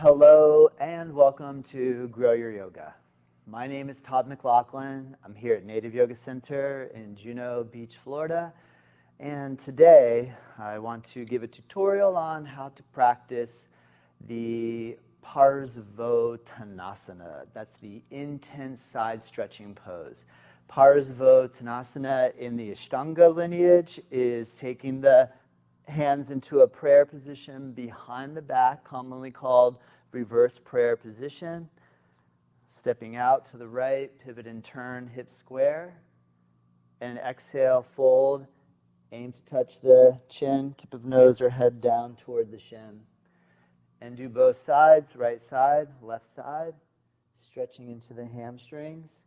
Hello and welcome to Grow Your Yoga. My name is Todd McLaughlin. I'm here at Native Yoga Center in Juno Beach, Florida. And today I want to give a tutorial on how to practice the Parsvottanasana. That's the intense side stretching pose. Parsvottanasana in the ashtanga lineage is taking the hands into a prayer position behind the back, commonly called reverse prayer position. Stepping out to the right, pivot and turn, hips square. And exhale, fold. Aim to touch the chin, tip of nose or head down toward the shin. And do both sides, right side, left side, stretching into the hamstrings,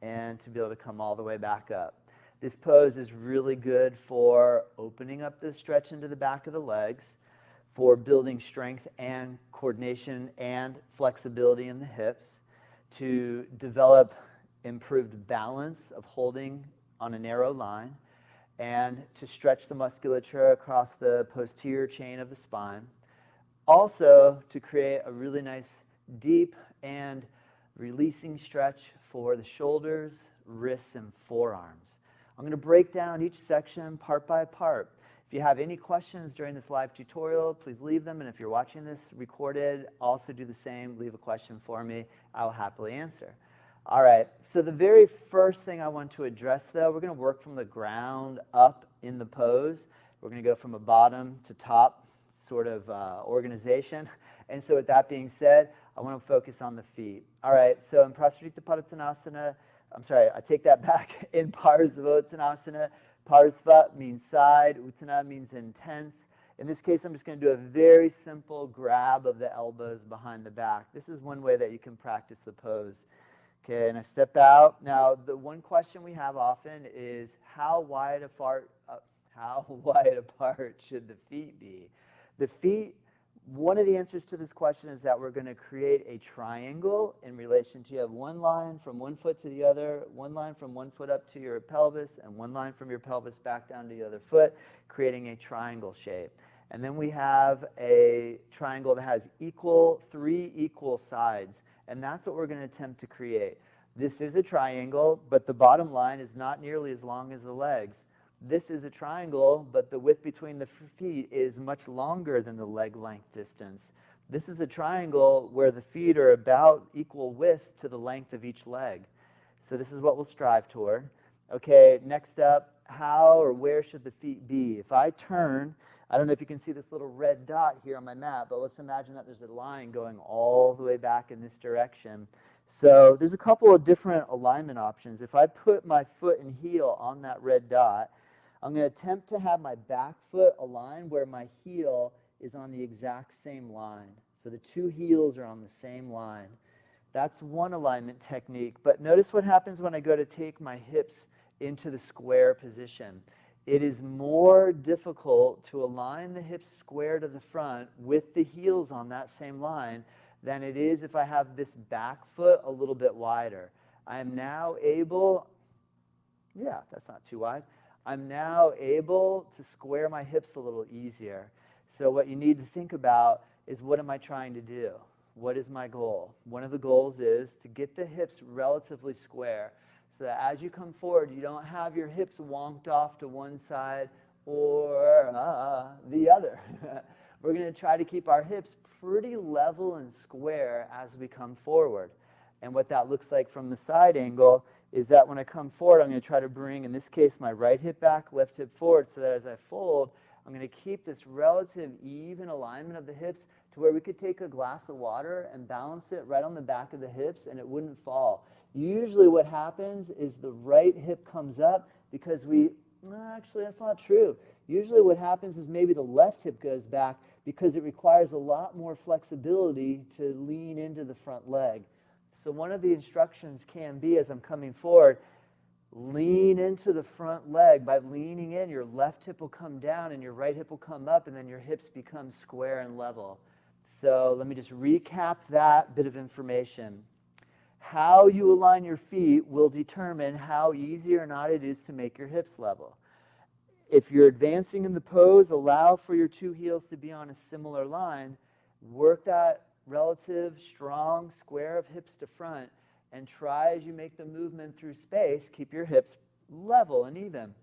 and to be able to come all the way back up. This pose is really good for opening up the stretch into the back of the legs, for building strength and coordination and flexibility in the hips, to develop improved balance of holding on a narrow line, and to stretch the musculature across the posterior chain of the spine. Also, to create a really nice, deep and releasing stretch for the shoulders, wrists, and forearms. I'm going to break down each section part by part. If you have any questions during this live tutorial, please leave them. And if you're watching this recorded, also do the same. Leave a question for me. I will happily answer. All right, so the very first thing I want to address, though, we're going to work from the ground up in the pose. We're going to go from a bottom to top sort of organization. And so with that being said, I want to focus on the feet. All right, so in Parsvottanasana, I take that back. In Parsvottanasana, Parsva means side, Uttana means intense. In this case, I'm just going to do a very simple grab of the elbows behind the back. This is one way that you can practice the pose. Okay, and I step out. Now, the one question we have often is how wide apart should the feet be? The feet, one of the answers to this question is that we're going to create a triangle in relation to you have one line from one foot to the other, one line from one foot up to your pelvis, and one line from your pelvis back down to the other foot, creating a triangle shape. And then we have a triangle that has three equal sides, and that's what we're going to attempt to create. This is a triangle, but the bottom line is not nearly as long as the legs. This is a triangle, but the width between the feet is much longer than the leg length distance. This is a triangle where the feet are about equal width to the length of each leg. So this is what we'll strive toward. Okay, next up, how or where should the feet be? If I turn, I don't know if you can see this little red dot here on my map, but let's imagine that there's a line going all the way back in this direction. So there's a couple of different alignment options. If I put my foot and heel on that red dot, I'm going to attempt to have my back foot align where my heel is on the exact same line. So the two heels are on the same line. That's one alignment technique. But notice what happens when I go to take my hips into the square position. It is more difficult to align the hips square to the front with the heels on that same line than it is if I have this back foot a little bit wider. I am now able, that's not too wide. I'm now able to square my hips a little easier. So what you need to think about is, what am I trying to do? What is my goal? One of the goals is to get the hips relatively square so that as you come forward, you don't have your hips wonked off to one side or the other. We're going to try to keep our hips pretty level and square as we come forward. And what that looks like from the side angle is that when I come forward, I'm going to try to bring, in this case, my right hip back, left hip forward, so that as I fold, I'm going to keep this relative even alignment of the hips to where we could take a glass of water and balance it right on the back of the hips and it wouldn't fall. Usually what happens is the right hip comes up because actually that's not true. Usually what happens is maybe the left hip goes back because it requires a lot more flexibility to lean into the front leg. So one of the instructions can be, as I'm coming forward, lean into the front leg. By leaning in, your left hip will come down and your right hip will come up, and then your hips become square and level. So let me just recap that bit of information. How you align your feet will determine how easy or not it is to make your hips level. If you're advancing in the pose, allow for your two heels to be on a similar line. Work that relative strong square of hips to front, and try as you make the movement through space, keep your hips level and even.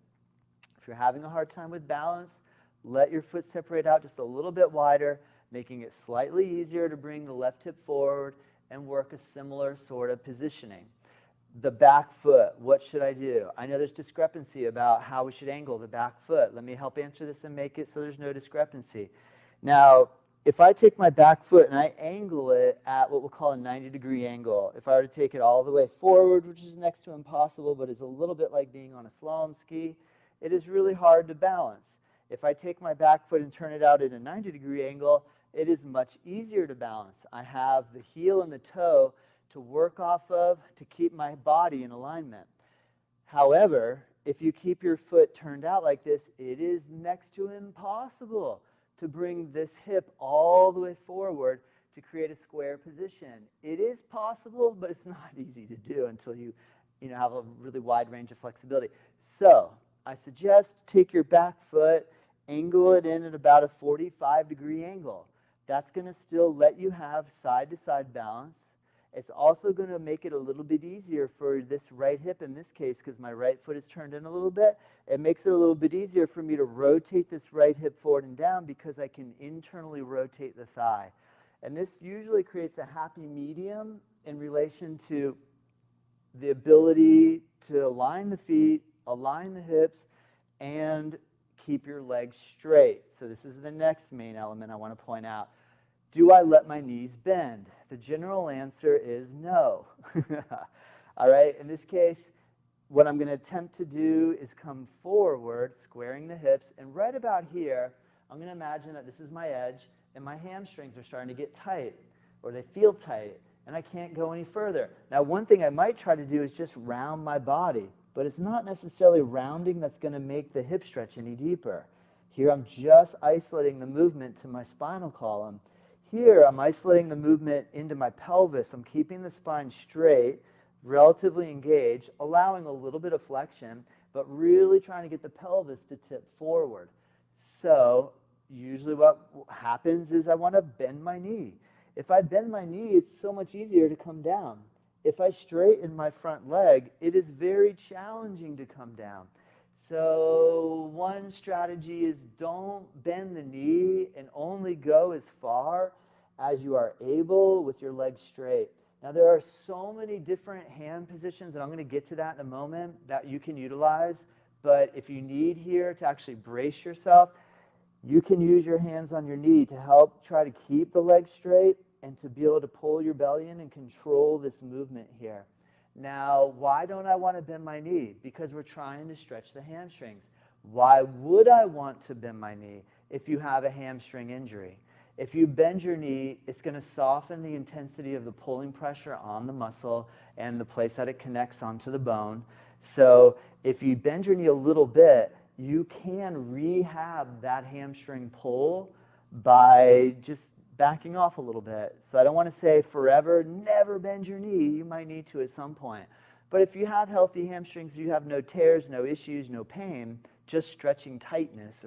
If you're having a hard time with balance, let your foot separate out just a little bit wider, making it slightly easier to bring the left hip forward and work a similar sort of positioning. The back foot, what should I do? I know there's discrepancy about how we should angle the back foot. Let me help answer this and make it so there's no discrepancy. Now, if I take my back foot and I angle it at what we'll call a 90-degree angle, if I were to take it all the way forward, which is next to impossible, but is a little bit like being on a slalom ski, it is really hard to balance. If I take my back foot and turn it out at a 90-degree angle, it is much easier to balance. I have the heel and the toe to work off of to keep my body in alignment. However, if you keep your foot turned out like this, it is next to impossible to bring this hip all the way forward to create a square position. It is possible, but it's not easy to do until you have a really wide range of flexibility. So I suggest take your back foot, angle it in at about a 45-degree angle. That's going to still let you have side-to-side balance. It's also going to make it a little bit easier for this right hip in this case, because my right foot is turned in a little bit. It makes it a little bit easier for me to rotate this right hip forward and down because I can internally rotate the thigh. And this usually creates a happy medium in relation to the ability to align the feet, align the hips, and keep your legs straight. So this is the next main element I want to point out. Do I let my knees bend? The general answer is no. All right, in this case, what I'm going to attempt to do is come forward, squaring the hips, and right about here, I'm going to imagine that this is my edge, and my hamstrings are starting to get tight, or they feel tight, and I can't go any further. Now, one thing I might try to do is just round my body, but it's not necessarily rounding that's going to make the hip stretch any deeper. Here, I'm just isolating the movement to my spinal column. Here, I'm isolating the movement into my pelvis. I'm keeping the spine straight, relatively engaged, allowing a little bit of flexion, but really trying to get the pelvis to tip forward. So usually what happens is I want to bend my knee. If I bend my knee, it's so much easier to come down. If I straighten my front leg, it is very challenging to come down. So one strategy is don't bend the knee and only go as far as you are able with your legs straight. Now there are so many different hand positions, and I'm going to get to that in a moment, that you can utilize. But if you need here to actually brace yourself, you can use your hands on your knee to help try to keep the legs straight and to be able to pull your belly in and control this movement here. Now, why don't I want to bend my knee? Because we're trying to stretch the hamstrings. Why would I want to bend my knee if you have a hamstring injury? If you bend your knee, it's going to soften the intensity of the pulling pressure on the muscle and the place that it connects onto the bone. So if you bend your knee a little bit, you can rehab that hamstring pull by just backing off a little bit. So I don't want to say forever, never bend your knee. You might need to at some point. But if you have healthy hamstrings, you have no tears, no issues, no pain, just stretching tightness,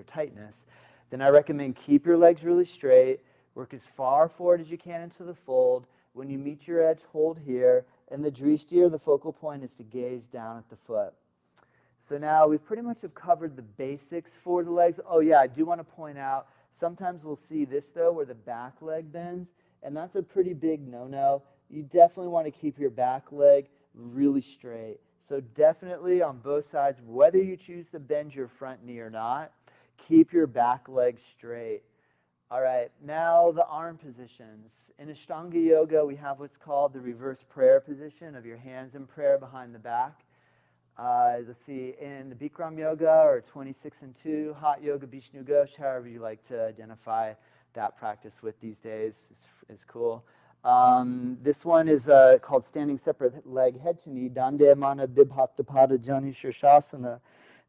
then I recommend keep your legs really straight, work as far forward as you can into the fold. When you meet your edge, hold here, and the drishti, or the focal point, is to gaze down at the foot. So now we pretty much have covered the basics for the legs. Oh yeah, I do want to point out, sometimes we'll see this though, where the back leg bends, and that's a pretty big no-no. You definitely want to keep your back leg really straight. So definitely on both sides, whether you choose to bend your front knee or not, keep your back leg straight. All right, now the arm positions. In Ashtanga Yoga, we have what's called the reverse prayer position of your hands in prayer behind the back. Let's see, in the Bikram Yoga, or 26 and 2, Hot Yoga, Vishnu Ghosh, however you like to identify that practice with these days, is cool. This one is called standing separate leg head to knee, Dande Mana Bibhaktapada Jani Shirshasana.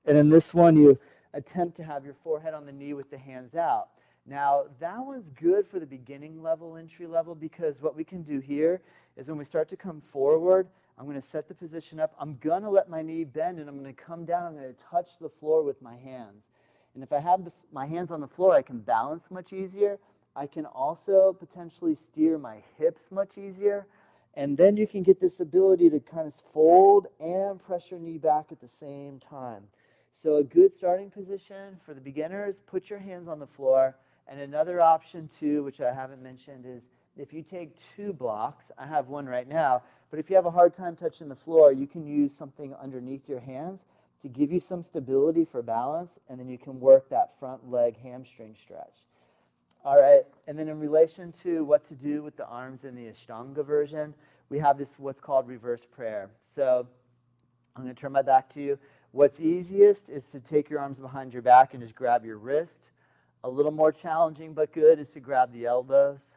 And in this one, you attempt to have your forehead on the knee with the hands out. Now, that one's good for the beginning level, entry level, because what we can do here is when we start to come forward, I'm going to set the position up. I'm going to let my knee bend, and I'm going to come down. I'm going to touch the floor with my hands. And if I have my hands on the floor, I can balance much easier. I can also potentially steer my hips much easier. And then you can get this ability to kind of fold and press your knee back at the same time. So a good starting position for the beginners, put your hands on the floor. And another option too, which I haven't mentioned, is if you take 2 blocks, I have one right now, but if you have a hard time touching the floor, you can use something underneath your hands to give you some stability for balance, and then you can work that front leg hamstring stretch. All right, and then in relation to what to do with the arms in the ashtanga version, we have this what's called reverse prayer. So I'm going to turn my back to you. What's easiest is to take your arms behind your back and just grab your wrist. A little more challenging but good is to grab the elbows.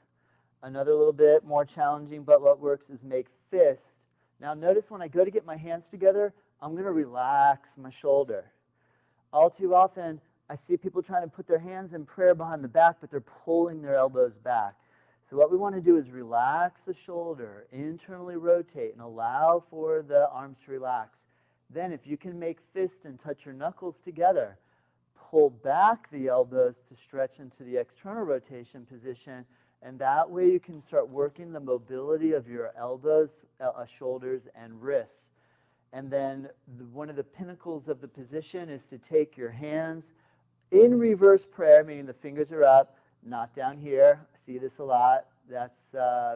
Another little bit more challenging, but what works is make fists. Now notice when I go to get my hands together, I'm going to relax my shoulder. All too often, I see people trying to put their hands in prayer behind the back, but they're pulling their elbows back. So what we want to do is relax the shoulder, internally rotate, and allow for the arms to relax. Then if you can make fists and touch your knuckles together, pull back the elbows to stretch into the external rotation position, and that way you can start working the mobility of your elbows, shoulders, and wrists. And then one of the pinnacles of the position is to take your hands in reverse prayer, meaning the fingers are up, not down here. I see this a lot. That's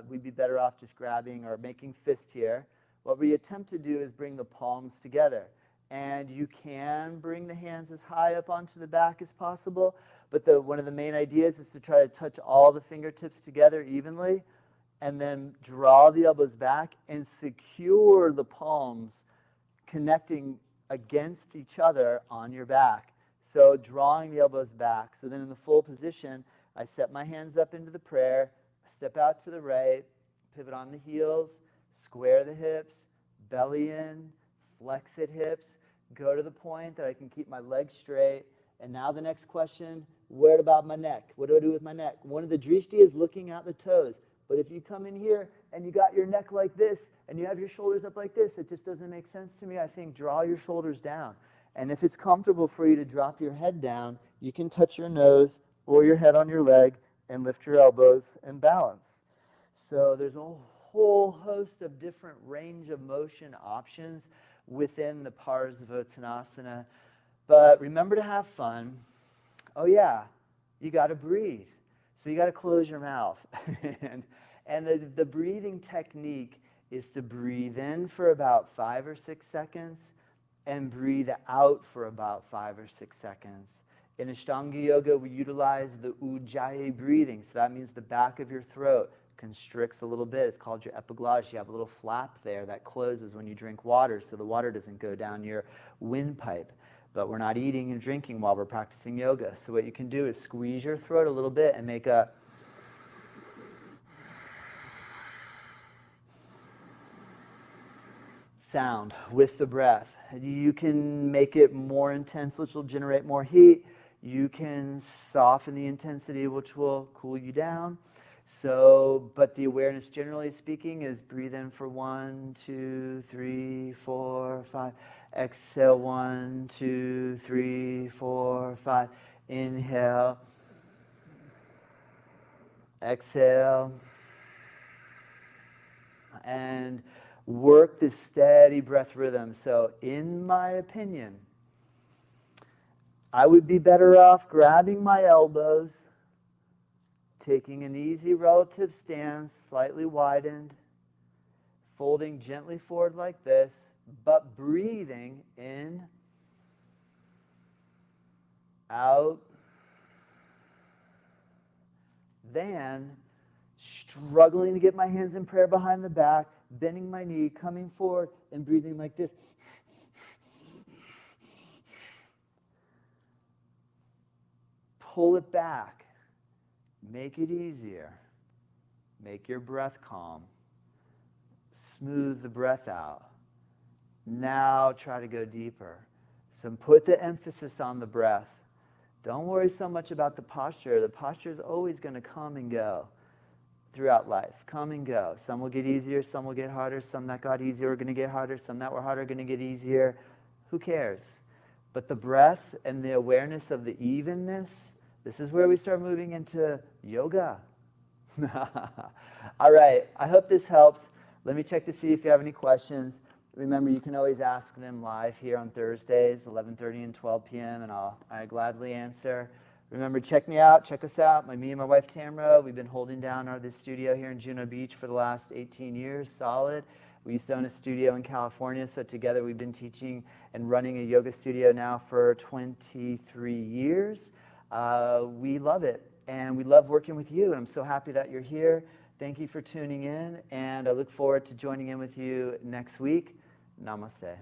we'd be better off just grabbing or making fist here. What we attempt to do is bring the palms together. And you can bring the hands as high up onto the back as possible, but one of the main ideas is to try to touch all the fingertips together evenly, and then draw the elbows back and secure the palms connecting against each other on your back. So drawing the elbows back. So then in the full position, I set my hands up into the prayer, step out to the right, pivot on the heels, square the hips, belly in, flex at hips, go to the point that I can keep my legs straight. And now the next question, what about my neck? What do I do with my neck? One of the drishti is looking at the toes. But if you come in here and you got your neck like this and you have your shoulders up like this, it just doesn't make sense to me. I think draw your shoulders down. And if it's comfortable for you to drop your head down, you can touch your nose or your head on your leg and lift your elbows and balance. So there's a whole host of different range of motion options within the Parsvottanasana. But remember to have fun. Oh yeah, you got to breathe. So you got to close your mouth. and the breathing technique is to breathe in for about 5 or 6 seconds and breathe out for about 5 or 6 seconds. In Ashtanga Yoga, we utilize the ujjayi breathing. So that means the back of your throat constricts a little bit. It's called your epiglottis. You have a little flap there that closes when you drink water, so the water doesn't go down your windpipe. But we're not eating and drinking while we're practicing yoga. So what you can do is squeeze your throat a little bit and make a sound with the breath. You can make it more intense, which will generate more heat. You can soften the intensity, which will cool you down. So, but the awareness, generally speaking, is breathe in for 1, 2, 3, 4, 5. Exhale, 1, 2, 3, 4, 5. Inhale. Exhale. And work this steady breath rhythm. So, in my opinion, I would be better off grabbing my elbows, taking an easy relative stance, slightly widened, folding gently forward like this, but breathing in, out, than struggling to get my hands in prayer behind the back, bending my knee, coming forward, and breathing like this. Pull it back. Make it easier. Make your breath calm. Smooth the breath out. Now try to go deeper. So put the emphasis on the breath. Don't worry so much about the posture. The posture is always going to come and go throughout life. Come and go. Some will get easier, some will get harder. Some that got easier are going to get harder. Some that were harder are going to get easier. Who cares? But the breath and the awareness of the evenness, This is where we start moving into yoga. All right, I hope this helps. Let me check to see if you have any questions. Remember, you can always ask them live here on Thursdays, 11:30 and 12 p.m., and I gladly answer. Remember, check me out, check us out. Me and my wife Tamra, we've been holding down this studio here in Juno Beach for the last 18 years, solid. We used to own a studio in California, so together we've been teaching and running a yoga studio now for 23 years. We love it, and we love working with you, and I'm so happy that you're here. Thank you for tuning in, and I look forward to joining in with you next week. Namaste.